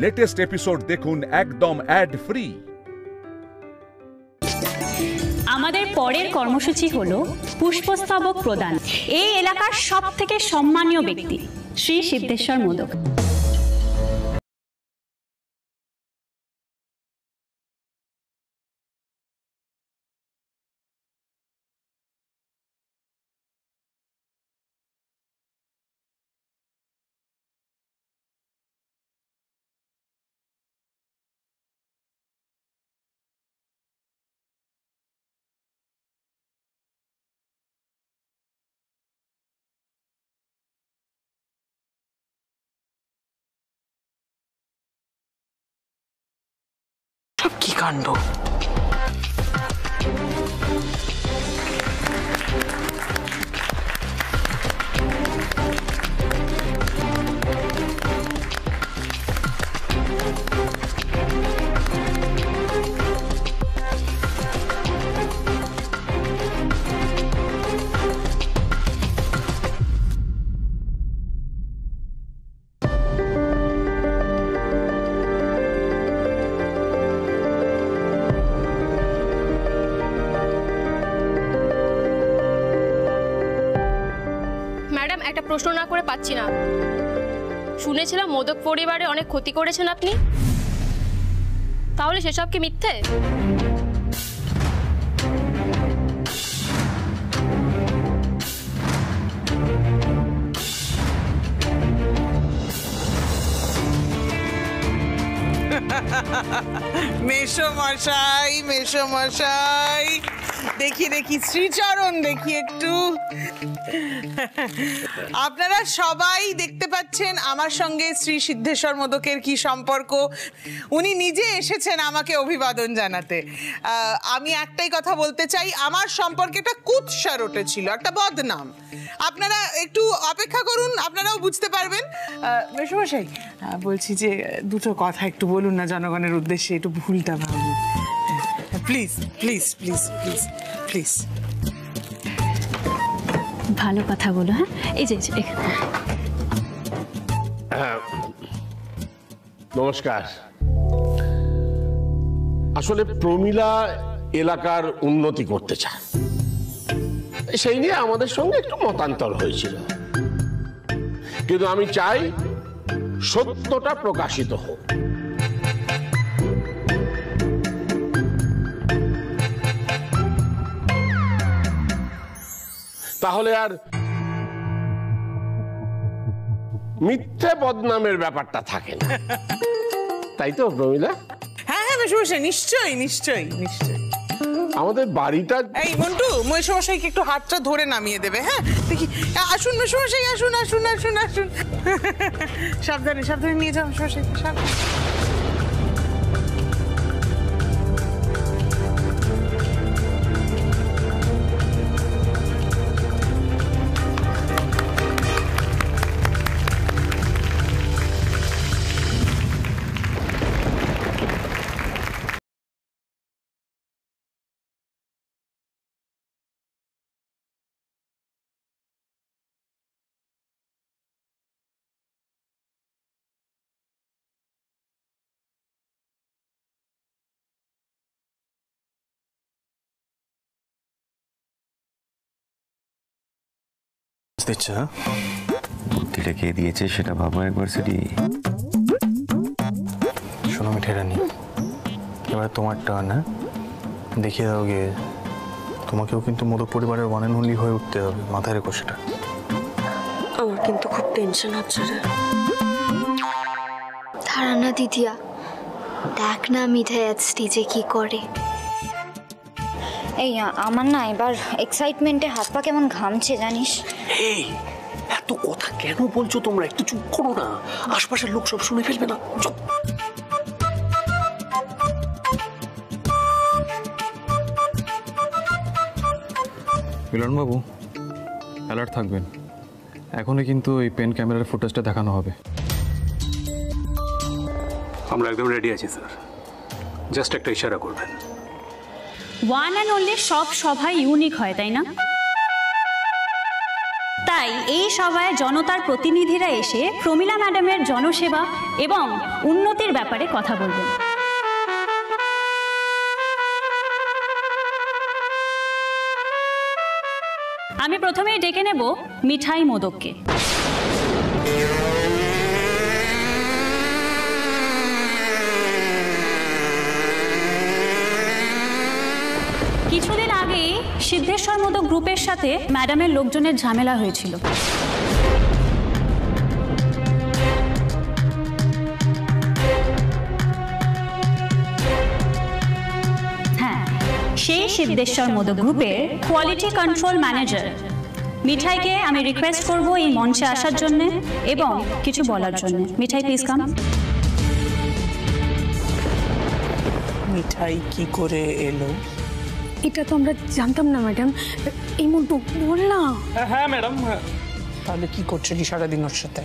Latest episode দেখুন একদম add free. আমাদের পরের কর্মসূচি হলো পুষ্পস্তবক প্রদান। এই এলাকার সবথেকে সম্মানীয় ব্যক্তি শ্রী সিদ্ধেশ্বর মোদক। কি কাণ্ড! একটা প্রশ্ন না করে পাচ্ছি না। শুনেছিলাম মোদক পরিবারে অনেক ক্ষতি করেছেন আপনি, তাহলে সেসব কি মিথ্যে? মেশমশাই, মেশমশাই, দেখি দেখি শ্রীচরণ, দেখি একটু। আপনারা সবাই দেখতে পাচ্ছেন আমার সঙ্গে শ্রী সিদ্ধেশ্বর মোদকের কি সম্পর্ক। উনি নিজে এসেছেন আমাকে অভিবাদন জানাতে। আমি একটাই কথা বলতে চাই, আমার সম্পর্কে একটা কুৎসা রটেছিল, একটা বদনাম। আপনারা একটু অপেক্ষা করুন, আপনারাও বুঝতে পারবেন। মেশমশাই, বলছি যে দুটো কথা একটু বলুন না জনগণের উদ্দেশ্যে, একটু ভুলটা ভাবুন please please please please please. ভালো কথা বলো। হ্যাঁ, এই যে নমস্কার। আসলে প্রমীলা এলাকার উন্নতি করতে চায়, সেই নিয়ে আমাদের সঙ্গে একটু মতান্তর হয়েছিল, কিন্তু আমি চাই সত্যটা প্রকাশিত হোক। তাহলে আর মিথ্যে বদনামের ব্যাপারটা থাকে না, তাই তো প্রমীলা? হ্যাঁ হ্যাঁ মেশমশাই, নিশ্চয়ই নিশ্চয়ই নিশ্চয়ই। আমাদের বাড়িটা, এই মন্টু, মেশমশাইকে একটু হাতটা ধরে নামিয়ে দেবে। হ্যাঁ দেখি, আসুন মেশমশাই, আসুন আসুন আসুন আসুন। সাবধানে সাবধানে নিয়ে যাও মেশমশাইকে, সাবধানে। বুদ্ধিটা কে দিয়েছে সেটা ভাবো একবার। সেটি শোনো মিঠে রানী, এবার তোমার টার্ন। হ্যাঁ, দেখিয়ে দাও গে। তোমাকেও কিন্তু মোদক পরিবারের ওয়ান অ্যান্ড অনলি হয়ে উঠতে হবে, মাথায় রেখো সেটা। আমার কিন্তু খুব টেনশন হচ্ছে রে। ধারা না দিদিয়া, দেখ না মিঠাই আজ স্টেজে কি করে। এই আমার না এবার এক্সাইটমেন্টে হাত পা কেমন ঘামছে জানিস। এই এত কথা কেন বলছো তোমরা? একটু চুপ করো না, আশপাশের লোক সব শুনে ফেলবে না। চুপ। মিলনবাবু, অ্যালার্ট থাকবেন। এখনই কিন্তু এই পেন ক্যামেরার ফুটেজটা দেখানো হবে। আমরা একদম রেডি আছি স্যার, জাস্ট একটা ইশারা করবেন। ওয়ান অ্যান্ড অনলি সব সভায় ইউনিক হয়, তাই না? তাই এই সভায় জনতার প্রতিনিধিরা এসে প্রমীলা ম্যাডামের জনসেবা এবং উন্নতির ব্যাপারে কথা বলবেন। আমি প্রথমেই ডেকে নেব মিঠাই মোদককে। কিছুদিন আগেই সিদ্ধেশ্বর মোদক গ্রুপের সাথে ম্যাডামের লোকজনের ঝামেলা হয়েছিল। হ্যাঁ, সেই সিদ্ধেশ্বর মোদক গ্রুপের কোয়ালিটি কন্ট্রোল ম্যানেজার মিঠাইকে আমি রিকোয়েস্ট করব এই মঞ্চে আসার জন্য এবং কিছু বলার জন্য। মিঠাই, প্লিজ কাম। মিঠাই কি করে এলো? এটা তো আমরা জানতাম না ম্যাডাম। এই মন্টু বল না। হ্যাঁ ম্যাডাম। তাহলে কি করছিলি সারাদিন ওর সাথে?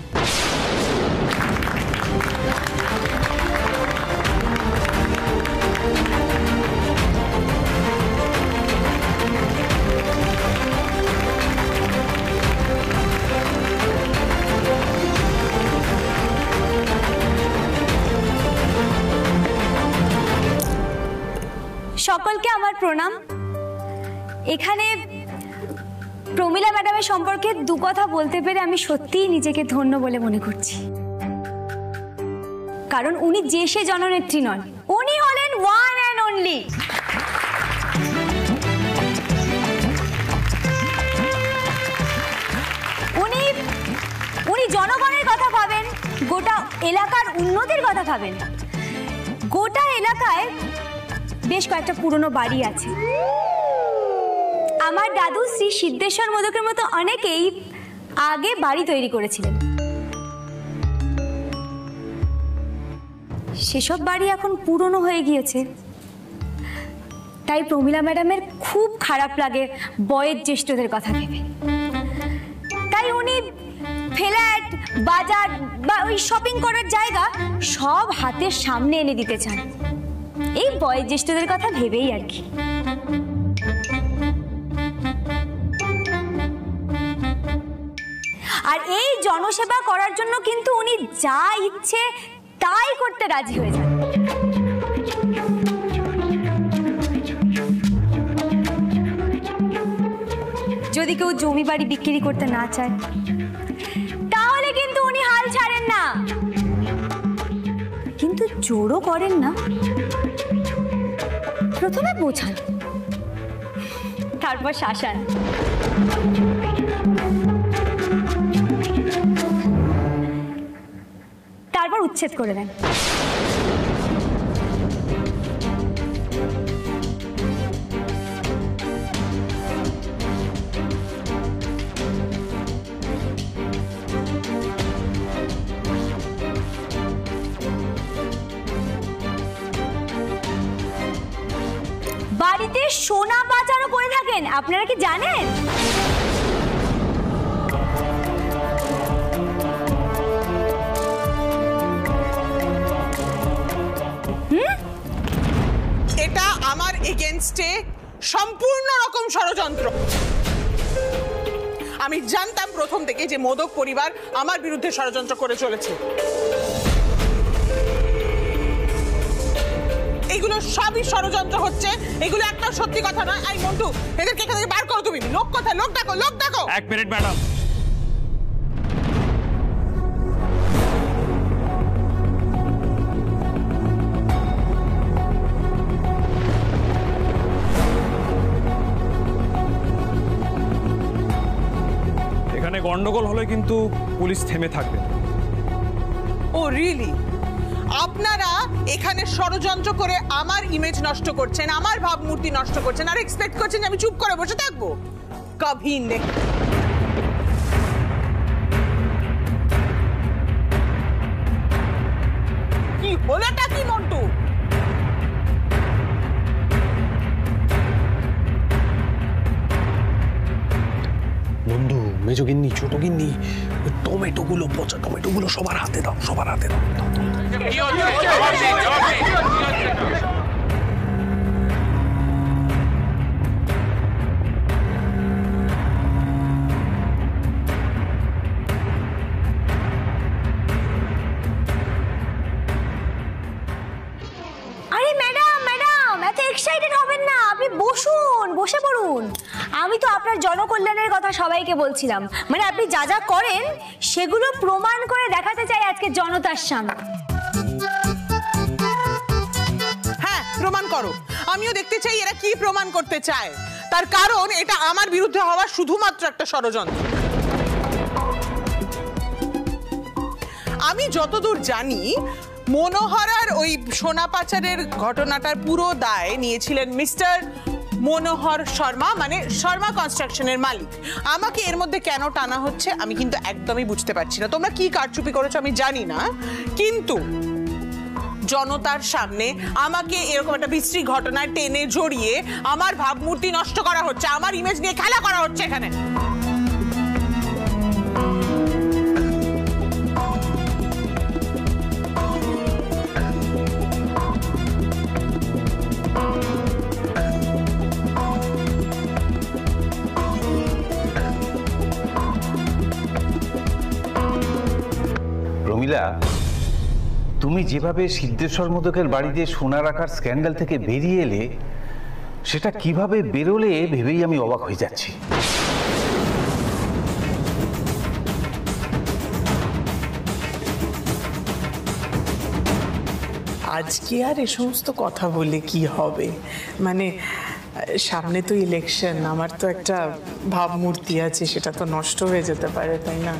সকলকে আমার প্রণাম। এখানে প্রমীলা ম্যাডামের সম্পর্কে দু কথা বলতে পেরে আমি সত্যিই নিজেকে ধন্য বলে মনে করছি। কারণ উনি যে সে জননেত্রী নন, উনি হলেন ওয়ান অ্যান্ড অনলি। উনি জনগণের কথা ভাবেন, গোটা এলাকার উন্নতির কথা ভাবেন। গোটা এলাকায় বেশ কয়েকটা পুরনো বাড়ি আছে। আমার দাদু শ্রী সিদ্ধেশ্বর মোদকের মতো অনেকেই আগে বাড়ি তৈরি করেছিলেন। সেসব বাড়ি এখন পুরনো হয়ে গিয়েছে। তাই প্রমীলা ম্যাডামের খুব খারাপ লাগে বয়োজ্যেষ্ঠদের কথা ভেবে। তাই উনি ফ্ল্যাট, বাজার বা ওই শপিং করার জায়গা সব হাতের সামনে এনে দিতে চান, এই বয়োজ্যেষ্ঠদের কথা ভেবেই আর কি। আর এই জনসেবা করার জন্য কিন্তু উনি যা ইচ্ছে তাই করতে রাজি হয়ে যান। যদি কেউ জমি বাড়ি বিক্রি করতে না চায় তাহলে কিন্তু উনি হাল ছাড়েন না, কিন্তু জোরও করেন না। প্রথমে বোঝান, তারপর শাসান। তারপর উচ্ছেদ করে দেন। বাড়িতে সোনা পাচারও করে থাকেন, আপনারা কি জানেন? এটা আমার এগেইনস্টে সম্পূর্ণ রকম ষড়যন্ত্র। আমি জানতাম প্রথম থেকে যে মোদক পরিবার আমার বিরুদ্ধে ষড়যন্ত্র করে চলেছে। এগুলো সবই ষড়যন্ত্র হচ্ছে, এগুলো একটা সত্যি কথা নয়। আই মন্টু, এদেরকে এখান থেকে বার করো তুমি। লোক কোথায়? লোক ডাকো, লোক ডাকো। এক মিনিট ম্যাডাম। এখানে গন্ডগোল হলে কিন্তু পুলিশ থেমে থাকবে। ও রিয়েলি? আপনারা এখানে ষড়যন্ত্র করে আমার ইমেজ নষ্ট করছেন, আমার ভাবমূর্তি নষ্ট করছেন, আর এক্সপেক্ট করছেন যে আমি চুপ করে বসে থাকবো? কভি নেই। কি হলোটা কি মন্টু? বন্ধু, মেজো গিন্নি, ছোট গিন্নি, ওই টমেটোগুলো, পচা টমেটোগুলো সবার হাতে দাও, সবার হাতে দাও। বসুন, বসে পড়ুন। আমি তো আপনার জনকল্যাণের কথা সবাইকে বলছিলাম, মানে আপনি যা যা করেন সেগুলো প্রমাণ করে দেখাতে চাই আজকে জনতার সামনে। হ্যাঁ, প্রমাণ করো। আমিও দেখতে চাই এরা কি প্রমাণ করতে চায়। তার কারণ এটা আমার বিরুদ্ধে হওয়ার শুধুমাত্র একটা ষড়যন্ত্র। আমি যতদূর জানি মনোহরার ওই সোনা পাচারের ঘটনাটার পুরো দায় নিয়েছিলেন মিস্টার মনোহর শর্মা, মানে শর্মা কনস্ট্রাকশনের মালিক। আমাকে এর মধ্যে কেন টানা হচ্ছে আমি কিন্তু একদমই বুঝতে পারছি না। তোমরা কি কারচুপি করেছো আমি জানি না, কিন্তু জনতার সামনে আমাকে এরকম একটা বিশ্রী ঘটনায় টেনে জড়িয়ে আমার ভাবমূর্তি নষ্ট করা হচ্ছে, আমার ইমেজ নিয়ে খেলা করা হচ্ছে এখানে। প্রমিলা, তুমি যেভাবে সিদ্ধেশ্বর মোদকের বাড়িতে সোনা রাখার স্ক্যান্ডাল থেকে বেরিয়ে এলে, সেটা কিভাবে বেরোলে ভেবেই আমি অবাক হয়ে যাচ্ছি। আজকে আর এ সমস্ত কথা বলে কি হবে, মানে সামনে তো ইলেকশন, আমার তো একটা ভাবমূর্তি আছে, সেটা তো নষ্ট হয়ে যেতে পারে, তাই না?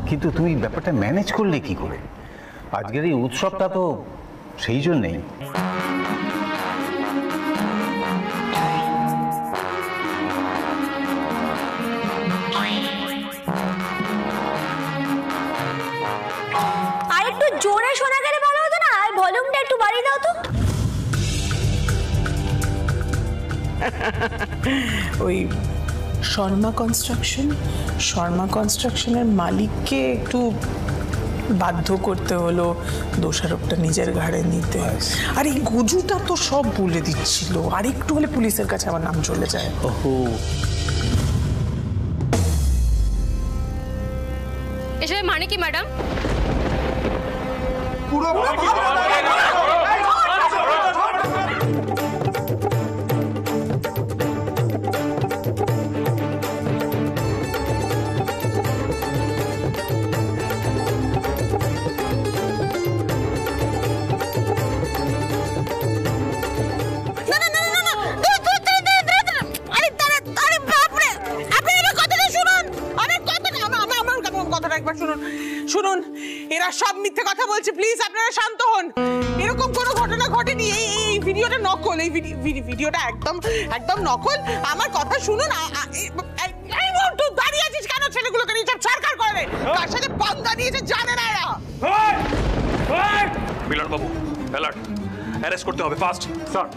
কিন্তু তুমি ব্যাপারটা ম্যানেজ করলে কি করে? আজকের এই উৎসবটা তো সেই জন্যেই। আর একটু জোরে শোনা গেলে ভালো হতো না? আর ভলিউমটা একটু বাড়িয়ে দাও তো। ওই শর্মা কনস্ট্রাকশনের মালিককে একটু বাধ্য করতে হলো দোষারোপটা নিজের ঘাড়ে নিতে। আর এই গুজুটা তো সব বলে দিচ্ছিল, আর একটু হলে পুলিশের কাছে আমার নাম চলে যায়। এসব মানে কি ম্যাডাম? পুরো শুনুন, এরা সব মিথ্যে কথা বলছে, প্লিজ আপনারা শান্ত হন। এরকম কোনো ঘটনা ঘটেনি। এই ভিডিওটা নকল, এই ভিডিওটা একদম একদম নকল। আমার কথা শুনুন। এই মন্টু, দাঁড়িয়ে আছিস কেন? ছেলেগুলোকে নিয়ে সরকার করে তার সাথে পাঙ্গা নিয়েছে, জানে না এরা। মিলন বাবু, অ্যালার্ট, অ্যারেস্ট করতে হবে ফাস্ট। স্যার,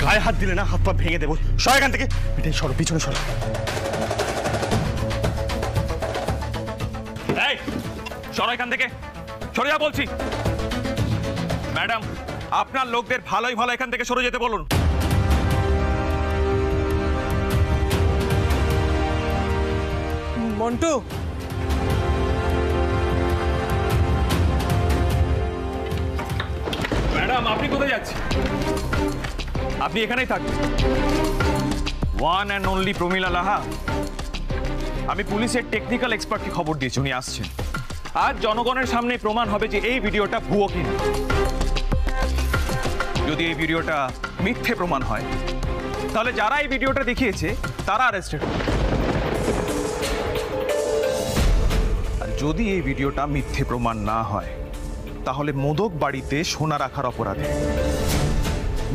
গায়ে হাত দিলে না হাত পা ভেঙে দেবো। সর এখান থেকে। এটাই সরো, পিছনে সরো। এই সরো এখান থেকে, সরে যা বলছি। ম্যাডাম, আপনার লোকদের ভালোই ভালো এখান থেকে সরে যেতে বলুন। মন্টু, ম্যাডাম আপনি কোথায় যাচ্ছেন? আপনি এখানেই থাকবেন। ওয়ান অ্যান্ড অনলি প্রমিলা লাহা। আমি পুলিশের টেকনিক্যাল এক্সপার্টকে খবর দিয়েছি, উনি আসছেন। আজ জনগণের সামনে প্রমাণ হবে যে এই ভিডিওটা ভুয়ো কিনা। যদি এই ভিডিওটা মিথ্যে প্রমাণ হয় তাহলে যারা এই ভিডিওটা দেখিয়েছে তারা অ্যারেস্টেড হবে। আর যদি এই ভিডিওটা মিথ্যে প্রমাণ না হয় তাহলে মোদক বাড়িতে সোনা রাখার অপরাধে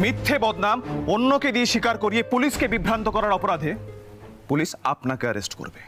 মিথ্যে বদনাম অন্যকে দিয়ে স্বীকার করিয়ে পুলিশকে বিভ্রান্ত করার অপরাধে পুলিশ আপনাকে অ্যারেস্ট করবে।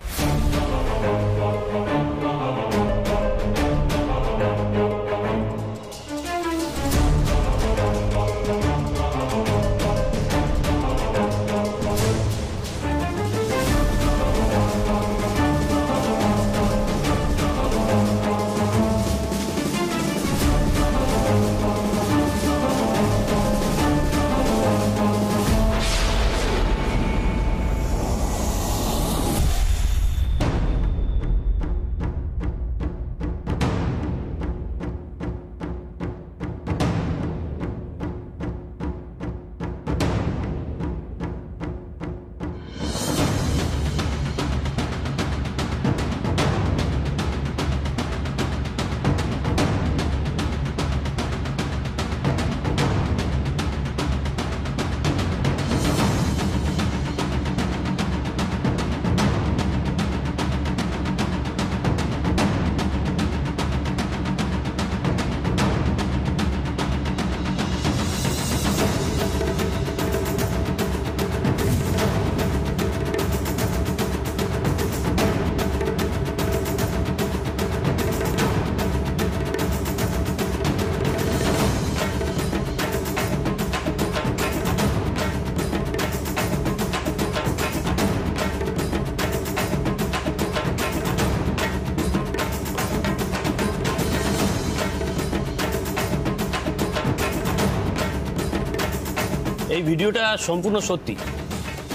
এই ভিডিওটা সম্পূর্ণ সত্যি,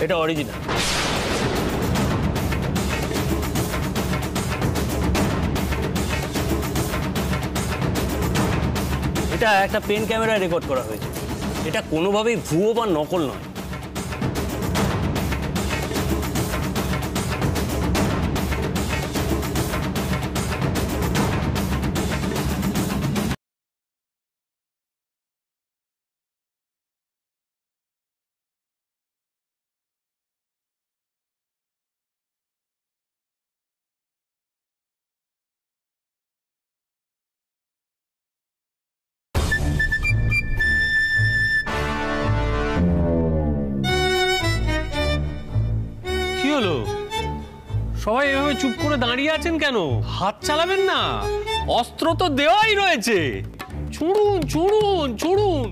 এটা অরিজিনাল। এটা একটা পেন ক্যামেরায় রেকর্ড করা হয়েছে, এটা কোনোভাবেই ভুয়ো বা নকল নয়। সবাই এভাবে চুপ করে দাঁড়িয়ে আছেন কেন? হাত চালাবেন না, অস্ত্র তো দেওয়াই রয়েছে। ছুড়ুন ছুড়ুন ছুড়ুন।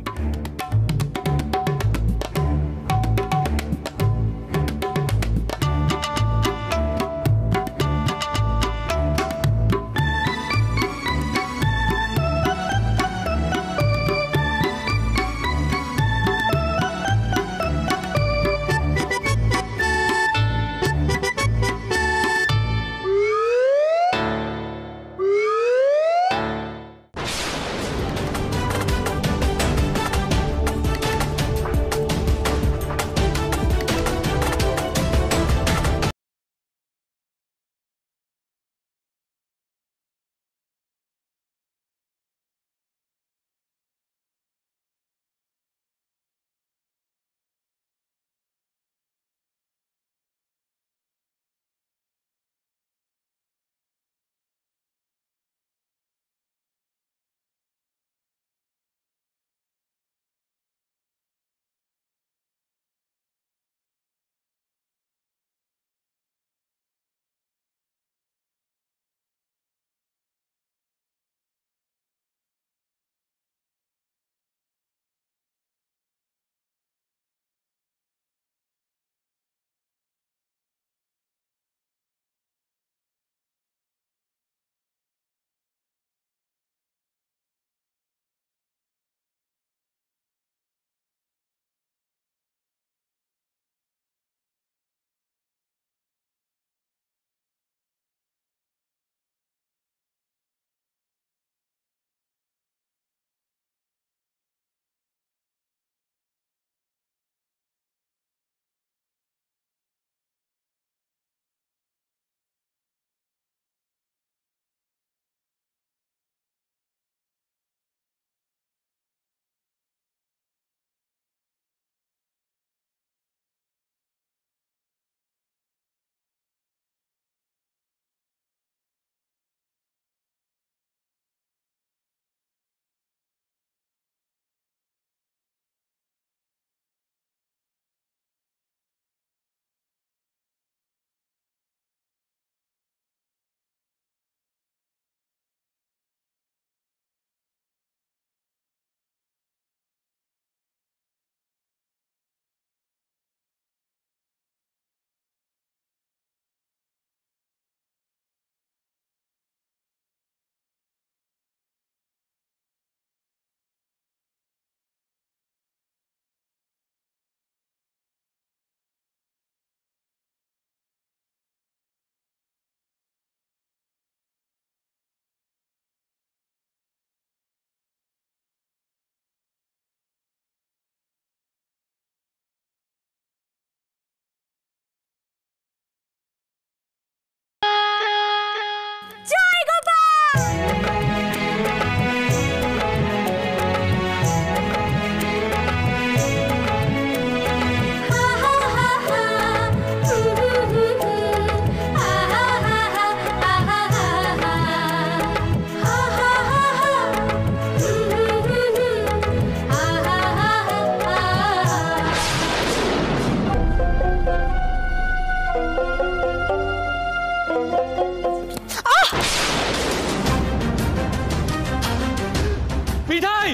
মিঠাই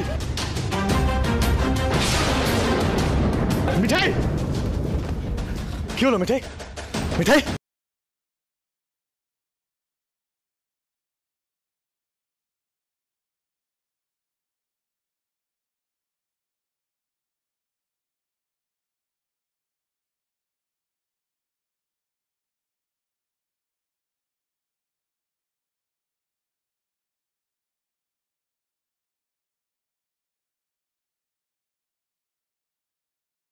মিঠাই কি হলো মিঠাই মিঠাই